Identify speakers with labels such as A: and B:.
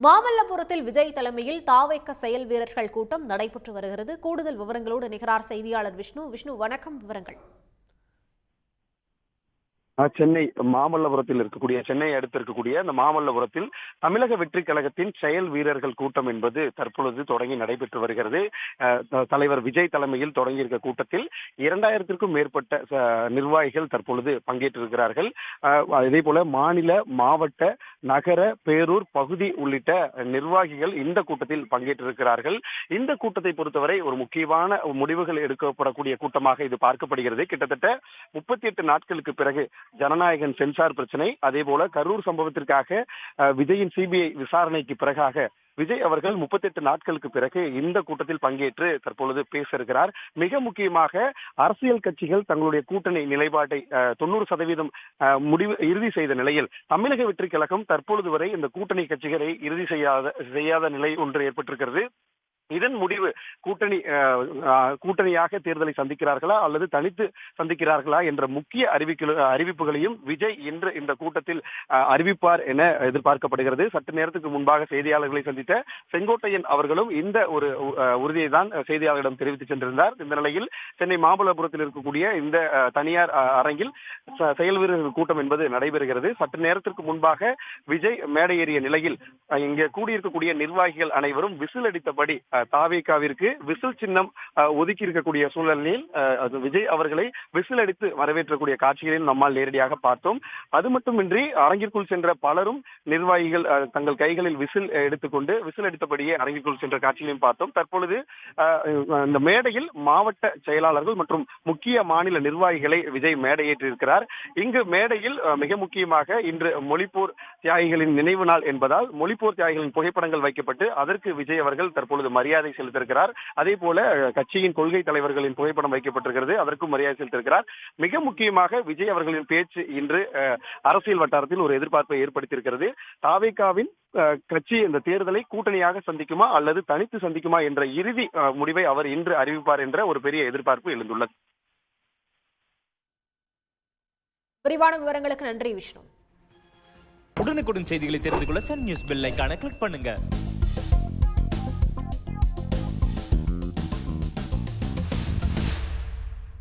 A: மாமல்லபுரத்தில் விஜய் தலைமையில் தாவேக்க செயல் வீரர்கள் கூட்டம் நடைபெற்று வருகிறது. கூடுதல் விவரங்களோடு நிகரார் செய்தியாளர் விஷ்ணு. வணக்கம். விவரங்கள்.
B: சென்னை மாமல்லபுரத்தில் இருக்கக்கூடிய சென்னையை அடுத்து இருக்கக்கூடிய அந்த மாமல்லபுரத்தில் தமிழக வெற்றி கழகத்தின் செயல் வீரர்கள் கூட்டம் என்பது தற்பொழுது தொடங்கி நடைபெற்று வருகிறது. தலைவர் விஜய் தலைமையில் தொடங்கி இருக்க கூட்டத்தில் 2000க்கும் மேற்பட்ட நிர்வாகிகள் தற்பொழுது பங்கேற்றிருக்கிறார்கள். இதே போல மாநில, மாவட்ட, நகர, பேரூர் பகுதி உள்ளிட்ட நிர்வாகிகள் இந்த கூட்டத்தில் பங்கேற்றிருக்கிறார்கள். இந்த கூட்டத்தை பொறுத்தவரை ஒரு முக்கியமான முடிவுகள் எடுக்கப்படக்கூடிய கூட்டமாக இது பார்க்கப்படுகிறது. கிட்டத்தட்ட 38 நாட்களுக்கு பிறகு ஜனநாயகன் சென்சார் பிரச்சனை, அதே போல கரூர் சம்பவத்திற்காக விஜயின் சிபிஐ விசாரணைக்கு பிறகாக விஜய் அவர்கள் 38 நாட்களுக்கு பிறகு இந்த கூட்டத்தில் பங்கேற்று தற்பொழுது பேச இருக்கிறார். மிக முக்கியமாக அரசியல் கட்சிகள் தங்களுடைய கூட்டணி நிலைப்பாட்டை 90% இறுதி செய்த நிலையில் தமிழக வெற்றி கழகம் தற்பொழுது வரை இந்த கூட்டணி கட்சிகளை இறுதி செய்யாத நிலை ஒன்று ஏற்பட்டிருக்கிறது. இதன் முடிவு கூட்டணியாக தேர்தலை சந்திக்கிறார்களா அல்லது தனித்து சந்திக்கிறார்களா என்ற முக்கிய அறிவிப்புகளையும் விஜய் இன்று இந்த கூட்டத்தில் அறிவிப்பார் என எதிர்பார்க்கப்படுகிறது. சற்று நேரத்துக்கு முன்பாக செய்தியாளர்களை சந்தித்த செங்கோட்டையன் அவர்களும் இந்த ஒரு உறுதியை தான் செய்தியாளர்களிடம் தெரிவித்து சென்றிருந்தார். இந்த நிலையில் சென்னை மாமல்லபுரத்தில் இருக்கக்கூடிய இந்த தனியார் அரங்கில் செயல் வீரர்கள் கூட்டம் என்பது நடைபெறுகிறது. சற்று நேரத்திற்கு முன்பாக விஜய் மேடை ஏறிய நிலையில் இங்கே கூடியிருக்கக்கூடிய நிர்வாகிகள் அனைவரும் விசில் அடித்தபடி தாவேகாவிற்கு விசில் சின்னம் ஒதுக்கி இருக்கக்கூடிய சூழலில் விஜய் அவர்களை விசில் அடித்து வரவேற்றக்கூடிய காட்சிகளையும் நம்மால் நேரடியாக பார்த்தோம். அது மட்டுமின்றி அரங்கிற்குள் சென்ற பலரும் நிர்வாகிகள் தங்கள் கைகளில் விசில் எடுத்துக்கொண்டு விசில் அடித்தபடியே அரங்கிற்குள் சென்ற காட்சிகளையும் பார்த்தோம். தற்பொழுது இந்த மேடையில் மாவட்ட செயலாளர்கள் மற்றும் முக்கிய மாநில நிர்வாகிகளை விஜய் மேடையேற்றிருக்கிறார். இங்கு மேடையில் மிக முக்கியமாக இன்று மொழிப்போர் தியாகிகளின் நினைவு நாள் என்பதால் மொழிப்போர் தியாகிகளின் புகைப்படங்கள் வைக்கப்பட்டு அதற்கு விஜய் அவர்கள் தற்பொழுது மரியாதை செலுத்தியிருக்கிறார். அதே போல கட்சியின் கொள்கை தலைவர்களின் புகைப்படம் வைக்கப்பட்டிருக்கிறது, அதற்கும் மரியாதை செலுத்தியிருக்கிறார். மிக முக்கியமாக விஜய் அவர்களின் பேச்சு இன்று அரசியல் வட்டாரத்தில் ஒரு எதிர்பார்ப்பை ஏற்படுத்தியிருக்கிறது. தாவேகாவின் கட்சி இந்த தேர்தலை கூட்டணியாக சந்திக்குமா அல்லது தனித்து சந்திக்குமா என்ற இறுதி முடிவை அவர் இன்று அறிவிப்பார் என்ற ஒரு பெரிய எதிர்பார்ப்பு எழுந்துள்ளது.
A: விரிவான விவரங்களுக்கு நன்றி விஷ்ணு.
C: உடனுக்குடன் செய்திகளை தெரிந்து கொள்ள சன் நியூஸ் பெல் ஐகானை கிளிக் பண்ணுங்க.